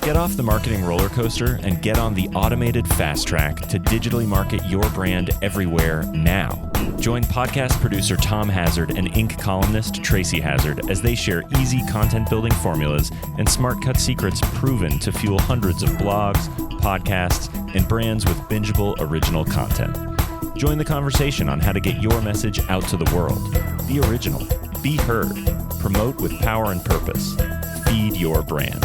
Get off the marketing roller coaster and get on the automated fast track to digitally market your brand everywhere now. Join podcast producer Tom Hazzard and Inc. columnist Tracy Hazzard as they share easy content building formulas and smart cut secrets proven to fuel hundreds of blogs, podcasts, and brands with bingeable original content. Join the conversation on how to get your message out to the world. Be original. Be heard. Promote with power and purpose. Feed your brand.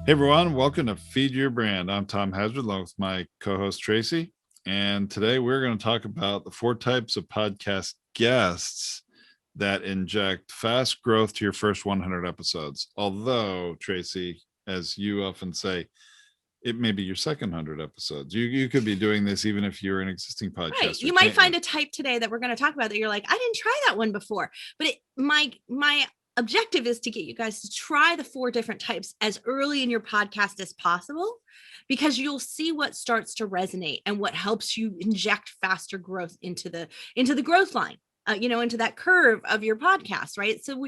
Hey everyone, welcome to Feed Your Brand. I'm Tom Hazzard along with my co-host Tracy, and today we're going to talk about the 4 types of podcast guests that inject fast growth to your first 100 episodes. Although, Tracy, as you often say, it may be your second 100 episodes. You could be doing this even if you're an existing podcaster. Right. You might find a type today that we're going to talk about that you're like, I didn't try that one before. But my objective is to get you guys to try the 4 different types as early in your podcast as possible, because you'll see what starts to resonate and what helps you inject faster growth into the growth line, into that curve of your podcast, right? So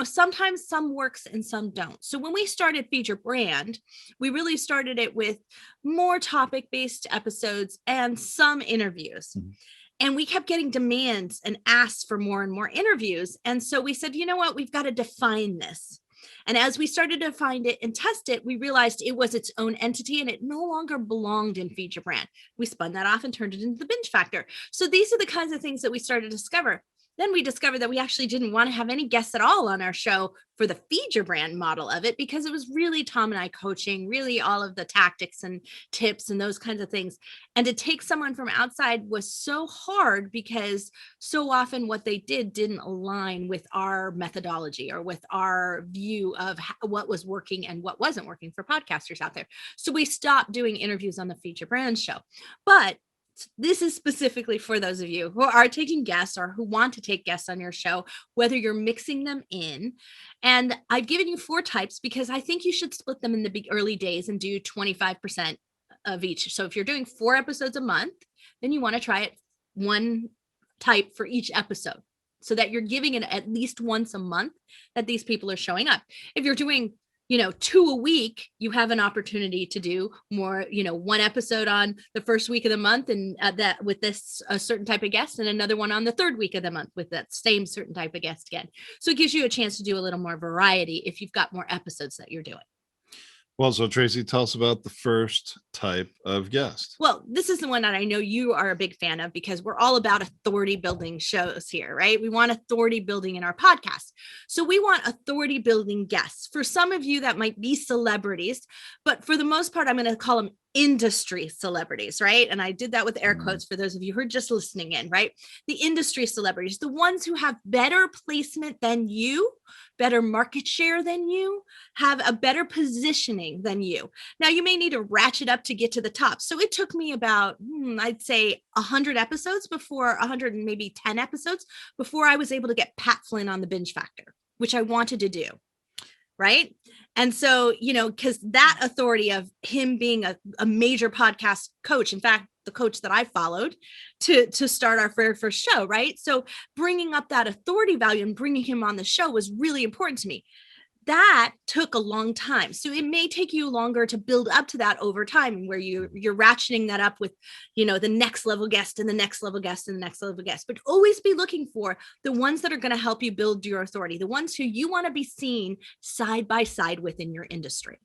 sometimes some works and some don't. So when we started Feed Your Brand, we really started it with more topic-based episodes and some interviews. Mm-hmm. And we kept getting demands and asks for more and more interviews. And so we said, you know what, we've got to define this. And as we started to find it and test it, we realized it was its own entity and it no longer belonged in Feed Your Brand. We spun that off and turned it into the binge factor. So these are the kinds of things that we started to discover. Then we discovered that we actually didn't want to have any guests at all on our show for the Feed Your Brand model of it, because it was really Tom and I coaching, really all of the tactics and tips and those kinds of things. And to take someone from outside was so hard because so often what they did didn't align with our methodology or with our view of what was working and what wasn't working for podcasters out there. So we stopped doing interviews on the Feed Your Brand show. But this is specifically for those of you who are taking guests or who want to take guests on your show, whether you're mixing them in. And I've given you 4 types because I think you should split them in the big early days and do 25% of each. So if you're doing 4 episodes a month, then you want to try it 1 type for each episode so that you're giving it at least once a month that these people are showing up. If you're doing 2 a week, you have an opportunity to do more, 1 episode on the first week of the month and that with this a certain type of guest, and another one on the 3rd week of the month with that same certain type of guest again. So it gives you a chance to do a little more variety if you've got more episodes that you're doing. Well, so Tracy, tell us about the first type of guest. Well, this is the one that I know you are a big fan of because we're all about authority building shows here, right? We want authority building in our podcast. So we want authority building guests. For some of you, that might be celebrities, but for the most part, I'm going to call them industry celebrities, right? And I did that with air quotes for those of you who are just listening in, right? The industry celebrities, the ones who have better placement than you, better market share than you, have a better positioning than you. Now, you may need to ratchet up to get to the top. So it took me about, I'd say 100 episodes before 100 and maybe 10 episodes before I was able to get Pat Flynn on the binge factor, which I wanted to do. Right. And so, because that authority of him being a major podcast coach, in fact, the coach that I followed to start our very first show. Right. So bringing up that authority value and bringing him on the show was really important to me. That took a long time. So it may take you longer to build up to that over time, where you're ratcheting that up with, the next level guest and the next level guest and the next level guest, but always be looking for the ones that are going to help you build your authority, the ones who you want to be seen side by side within your industry.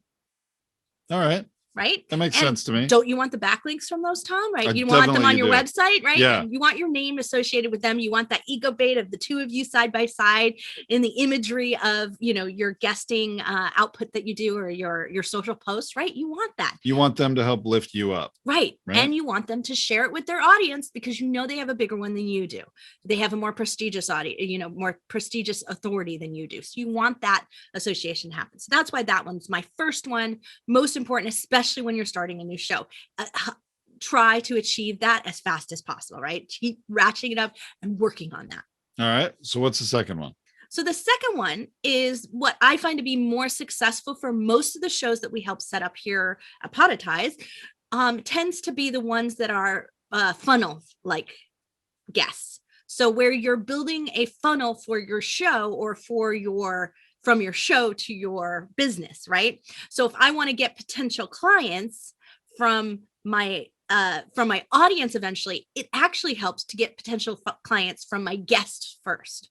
All right. Right? That makes sense to me. Don't you want the backlinks from those, Tom? Right? You want them on your website, right? Yeah. And you want your name associated with them. You want that ego bait of the 2 of you side by side in the imagery of, your guesting output that you do or your social posts, right? You want that. You want them to help lift you up. Right. And you want them to share it with their audience because they have a bigger one than you do. They have a more prestigious audience, more prestigious authority than you do. So you want that association to happen. So that's why that one's my first one, most important, especially when you're starting a new show. Try to achieve that as fast as possible, right? Keep ratcheting it up and working on that. All right. So what's the second one? So the second one is what I find to be more successful for most of the shows that we help set up here at Monetize, tends to be the ones that are funnel like guests. So where you're building a funnel for your show or for your from your show to your business, right? So if I want to get potential clients from my audience eventually, it actually helps to get potential clients from my guests first.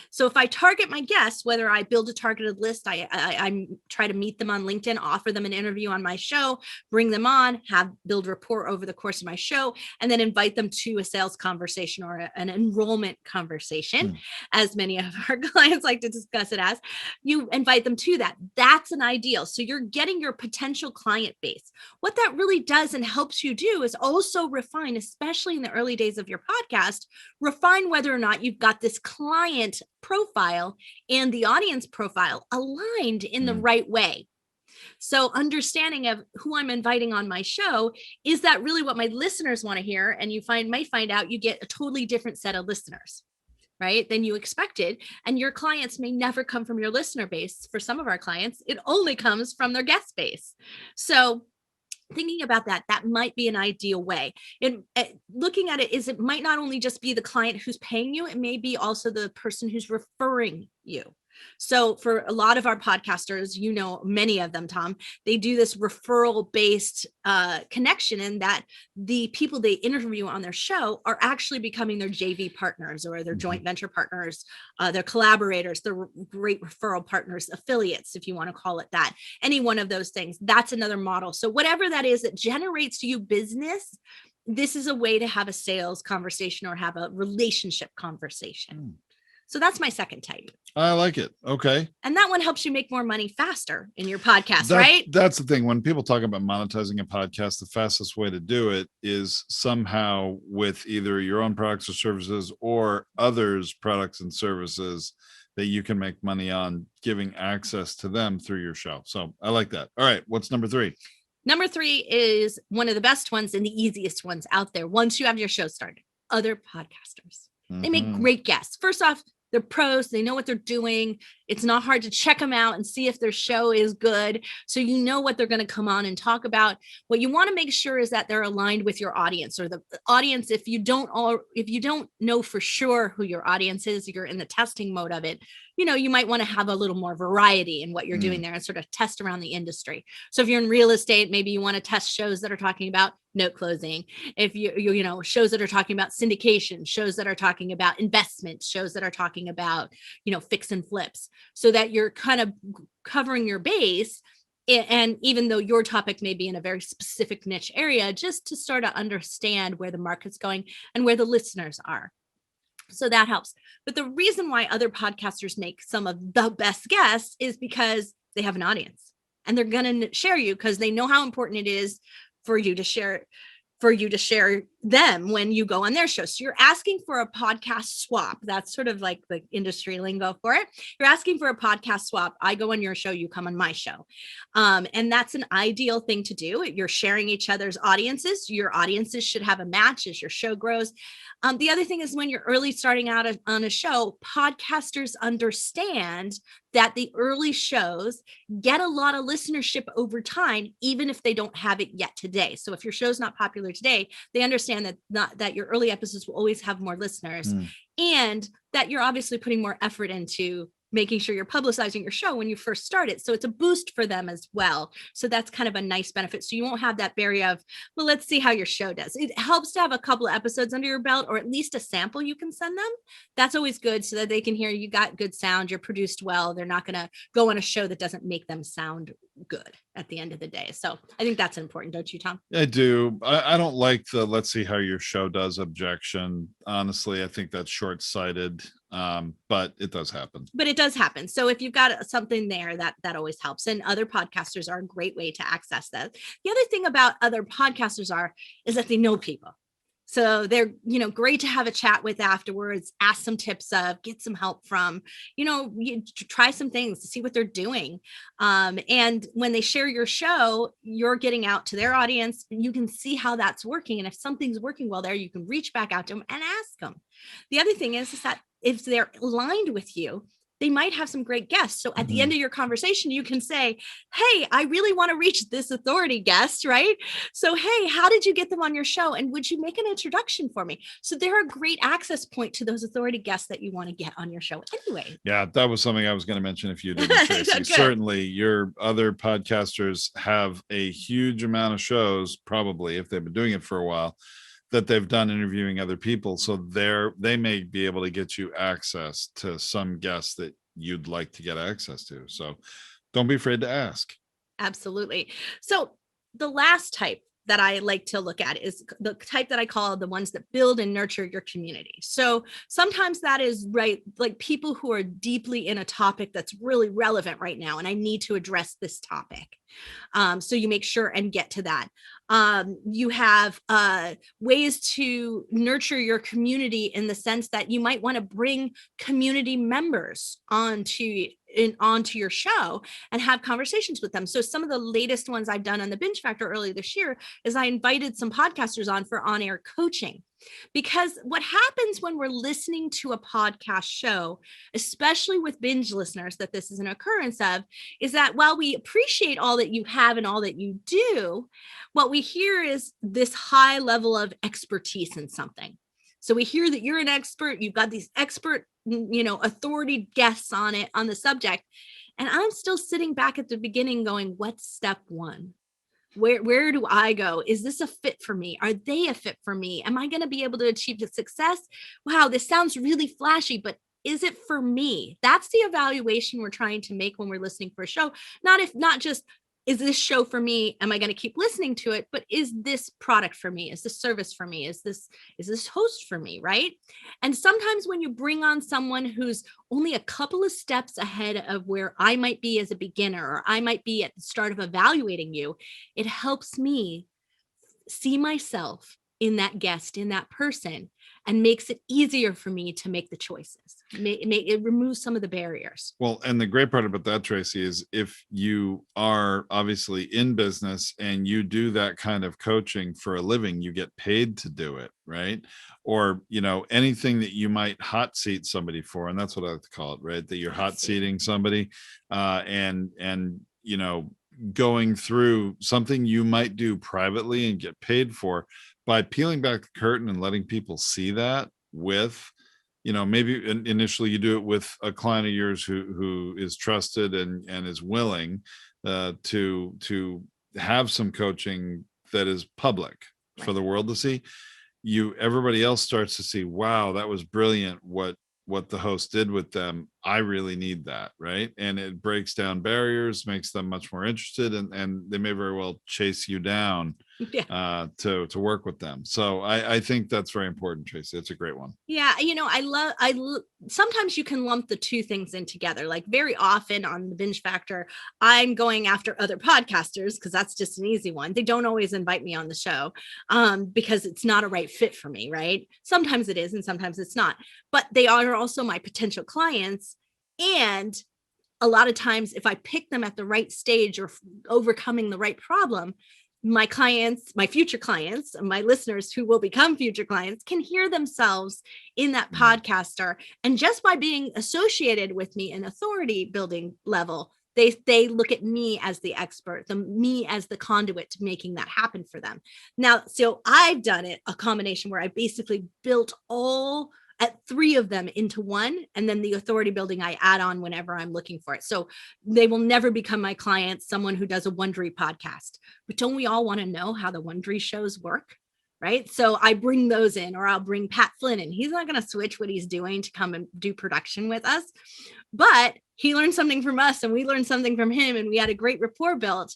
So if I target my guests, whether I build a targeted list, I try to meet them on LinkedIn, offer them an interview on my show, bring them on, build rapport over the course of my show, and then invite them to a sales conversation or an enrollment conversation, as many of our clients like to discuss it as. You invite them to that. That's an ideal. So you're getting your potential client base. What that really does and helps you do is also refine, especially in the early days of your podcast, refine whether or not you've got this client profile and the audience profile aligned in the right way. So understanding of who I'm inviting on my show, is that really what my listeners want to hear? And you might find out you get a totally different set of listeners, right, than you expected. And your clients may never come from your listener base. For some of our clients, it only comes from their guest base. So thinking about that might be an ideal way. And looking at it is, it might not only just be the client who's paying you, it may be also the person who's referring you. So for a lot of our podcasters, many of them, Tom, they do this referral based connection, in that the people they interview on their show are actually becoming their JV partners or their joint venture partners, their collaborators, their great referral partners, affiliates, if you want to call it that, any one of those things. That's another model. So whatever that is that generates you business, this is a way to have a sales conversation or have a relationship conversation. So that's my second type. I like it. Okay. And that one helps you make more money faster in your podcast, right? That's the thing. When people talk about monetizing a podcast, the fastest way to do it is somehow with either your own products or services or others' products and services that you can make money on, giving access to them through your show. So I like that. All right. What's number 3? Number 3 is one of the best ones and the easiest ones out there. Once you have your show started, other podcasters. They make great guests. First off, they're pros. They know what they're doing. It's not hard to check them out and see if their show is good. So you know what they're going to come on and talk about. What you want to make sure is that they're aligned with your audience, or the audience. If you don't know for sure who your audience is, you're in the testing mode of it. You might want to have a little more variety in what you're doing there and sort of test around the industry. So if you're in real estate, maybe you want to test shows that are talking about note closing. If you shows that are talking about syndication, shows that are talking about investment, shows that are talking about, fix and flips, so that you're kind of covering your base. And even though your topic may be in a very specific niche area, just to start to understand where the market's going and where the listeners are. So that helps. But the reason why other podcasters make some of the best guests is because they have an audience, and they're going to share you because they know how important it is for you to share them when you go on their show. So you're asking for a podcast swap. That's sort of like the industry lingo for it. You're asking for a podcast swap. I go on your show, you come on my show. And that's an ideal thing to do. You're sharing each other's audiences. Your audiences should have a match as your show grows. The other thing is, when you're early starting out on a show, podcasters understand that the early shows get a lot of listenership over time, even if they don't have it yet today. So if your show's not popular today, they understand that your early episodes will always have more listeners, and that you're obviously putting more effort into making sure you're publicizing your show when you first start it. So it's a boost for them as well. So that's kind of a nice benefit. So you won't have that barrier of, well, let's see how your show does. It helps to have a couple of episodes under your belt, or at least a sample you can send them. That's always good, so that they can hear you got good sound, you're produced well. They're not going to go on a show that doesn't make them sound good at the end of the day. So I think that's important, don't you, Tom? I do. I don't like the let's see how your show does objection. Honestly, I think that's short-sighted. But it does happen. So if you've got something there, that always helps. And other podcasters are a great way to access that. The other thing about other podcasters is that they know people. So they're, great to have a chat with afterwards, ask some tips of, get some help from, you try some things to see what they're doing. And when they share your show, you're getting out to their audience, and you can see how that's working. And if something's working well there, you can reach back out to them and ask them. The other thing is that if they're aligned with you, they might have some great guests. So at the end of your conversation, you can say, hey, I really want to reach this authority guest, right? So, hey, how did you get them on your show? And would you make an introduction for me? So they're a great access point to those authority guests that you want to get on your show anyway. Yeah, that was something I was going to mention if you didn't, Tracy. Certainly your other podcasters have a huge amount of shows, probably if they've been doing it for a while, that they've done interviewing other people. So they may be able to get you access to some guests that you'd like to get access to. So don't be afraid to ask. Absolutely. So the last type that I like to look at is the type that I call the ones that build and nurture your community. So sometimes that is right, like people who are deeply in a topic that's really relevant right now, and I need to address this topic. So you make sure and get to that. You have ways to nurture your community in the sense that you might want to bring community members onto your show and have conversations with them. So some of the latest ones I've done on the Binge Factor earlier this year is I invited some podcasters on for on-air coaching. Because what happens when we're listening to a podcast show, especially with binge listeners, that this is an occurrence of, is that while we appreciate all that you have and all that you do, what we hear is this high level of expertise in something. So we hear that you're an expert, you've got these expert, authority guests on the subject. And I'm still sitting back at the beginning going, what's step one? Where do I go? Is this a fit for me? Are they a fit for me? Am I going to be able to achieve the success? Wow, this sounds really flashy, but is it for me? That's the evaluation we're trying to make when we're listening for a show. Not just, is this show for me? Am I going to keep listening to it? But is this product for me? Is this service for me? Is this host for me? Right. And sometimes when you bring on someone who's only a couple of steps ahead of where I might be as a beginner, or I might be at the start of evaluating you, it helps me see myself in that guest, in that person, and makes it easier for me to make the choices. It removes some of the barriers. Well, and the great part about that, Tracy, is if you are obviously in business and you do that kind of coaching for a living, you get paid to do it, right? Or, anything that you might hot seat somebody for, and that's what I like to call it, right? That you're hot seating somebody and going through something you might do privately and get paid for, by peeling back the curtain and letting people see that with, maybe initially you do it with a client of yours who is trusted and is willing to have some coaching that is public for the world to see. Everybody else starts to see, wow, that was brilliant what the host did with them. I really need that, right? And it breaks down barriers, makes them much more interested, and they may very well chase you down to work with them. So I think that's very important, Tracy. It's a great one. Yeah, sometimes you can lump the two things in together. Like very often on the Binge Factor, I'm going after other podcasters because that's just an easy one. They don't always invite me on the show because it's not a right fit for me, right? Sometimes it is and sometimes it's not. But they are also my potential clients. And a lot of times, if I pick them at the right stage or overcoming the right problem, my clients, my future clients, my listeners who will become future clients can hear themselves in that podcaster. And just by being associated with me in authority building level, they look at me as the expert, me as the conduit to making that happen for them. Now, so I've done it a combination where I basically built all at three of them into one, and then the authority building I add on whenever I'm looking for it. So they will never become my client, someone who does a Wondery podcast. But don't we all want to know how the Wondery shows work? Right. So I bring those in, or I'll bring Pat Flynn in. He's not going to switch what he's doing to come and do production with us. But he learned something from us and we learned something from him, and we had a great rapport built,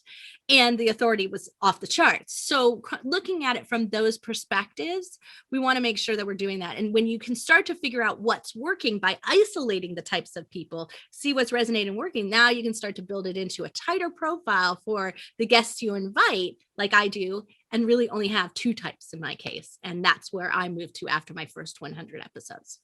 and the authority was off the charts. So looking at it from those perspectives, we want to make sure that we're doing that. And when you can start to figure out what's working by isolating the types of people, see what's resonating and working, now you can start to build it into a tighter profile for the guests you invite, like I do, and really only have two types in my case. And that's where I moved to after my first 100 episodes.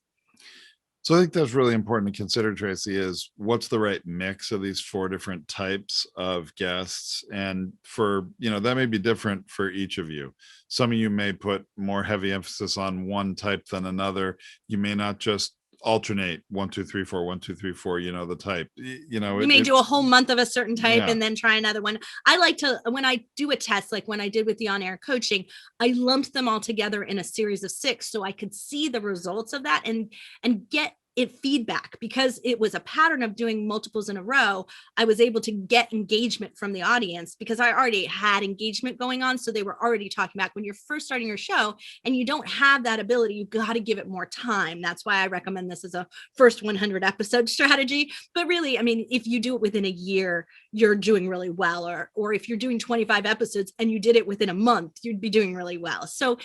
So I think that's really important to consider, Tracy, is what's the right mix of these four different types of guests. And that may be different for each of you. Some of you may put more heavy emphasis on one type than another. You may not just alternate 1, 2, 3, 4, 1, 2, 3, 4, the type, you may do a whole month of a certain type and then try another one. I like to, when I do a test, like when I did with the on-air coaching, I lumped them all together in a series of 6 so I could see the results of that and get it feedback. Because it was a pattern of doing multiples in a row, I was able to get engagement from the audience because I already had engagement going on. So they were already talking back. When you're first starting your show and you don't have that ability, you got to give it more time. That's why I recommend this as a first 100 episode strategy. But really, I mean, if you do it within a year, you're doing really well. Or if you're doing 25 episodes and you did it within a month, you'd be doing really well. So,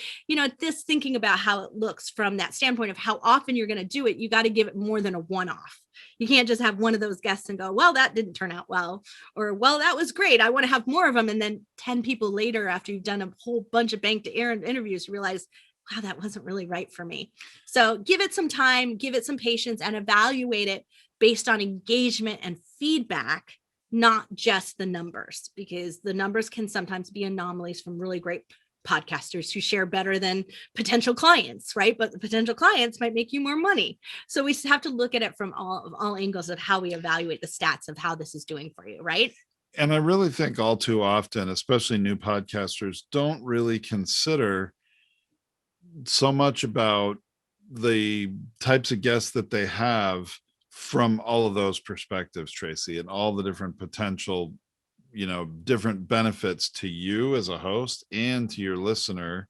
this thinking about how it looks from that standpoint of how often you're going to do it, you got to give it more than a one-off. You can't just have one of those guests and go, well, that didn't turn out well, or, well, that was great, I want to have more of them. And then 10 people later, after you've done a whole bunch of bank to air interviews, realize, wow, that wasn't really right for me. So give it some time, give it some patience, and evaluate it based on engagement and feedback, not just the numbers, because the numbers can sometimes be anomalies from really great podcasters who share better than potential clients, right? But the potential clients might make you more money. So we have to look at it from all angles of how we evaluate the stats of how this is doing for you, right? And I really think all too often, especially new podcasters, don't really consider so much about the types of guests that they have from all of those perspectives, Tracy, and all the different potential different benefits to you as a host and to your listener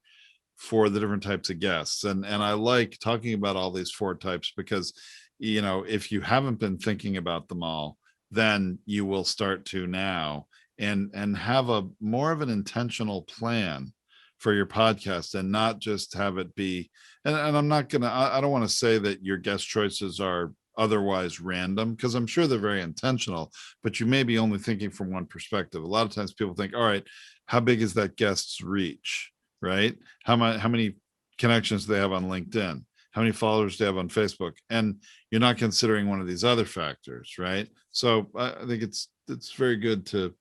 for the different types of guests. And I like talking about all these 4 types because, if you haven't been thinking about them all, then you will start to now and have a more of an intentional plan for your podcast and not just have it be, and I don't want to say that your guest choices are otherwise random, because I'm sure they're very intentional, but you may be only thinking from one perspective. A lot of times people think, all right, how big is that guest's reach, right? How many connections do they have on LinkedIn? How many followers do they have on Facebook? And you're not considering one of these other factors, right? So I think it's very good to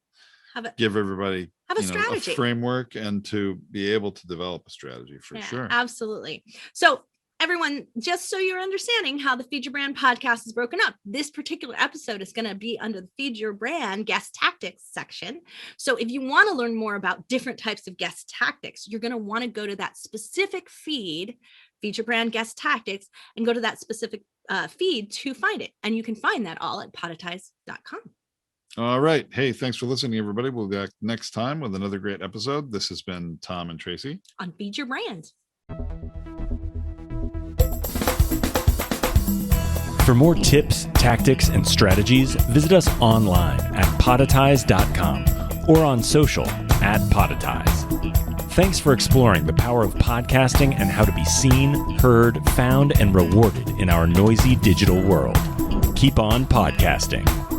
give everybody a strategy, a framework, and to be able to develop a strategy for sure. Absolutely. So everyone, just so you're understanding how the Feed Your Brand podcast is broken up, this particular episode is going to be under the Feed Your Brand guest tactics section. So if you want to learn more about different types of guest tactics, you're going to want to go to that specific Feed Your Brand guest tactics, and go to that specific feed to find it. And you can find that all at monetize.com. All right. Hey, thanks for listening, everybody. We'll be back next time with another great episode. This has been Tom and Tracy on Feed Your Brand. For more tips, tactics, and strategies, visit us online at monetize.com or on social at monetize. Thanks for exploring the power of podcasting and how to be seen, heard, found, and rewarded in our noisy digital world. Keep on podcasting.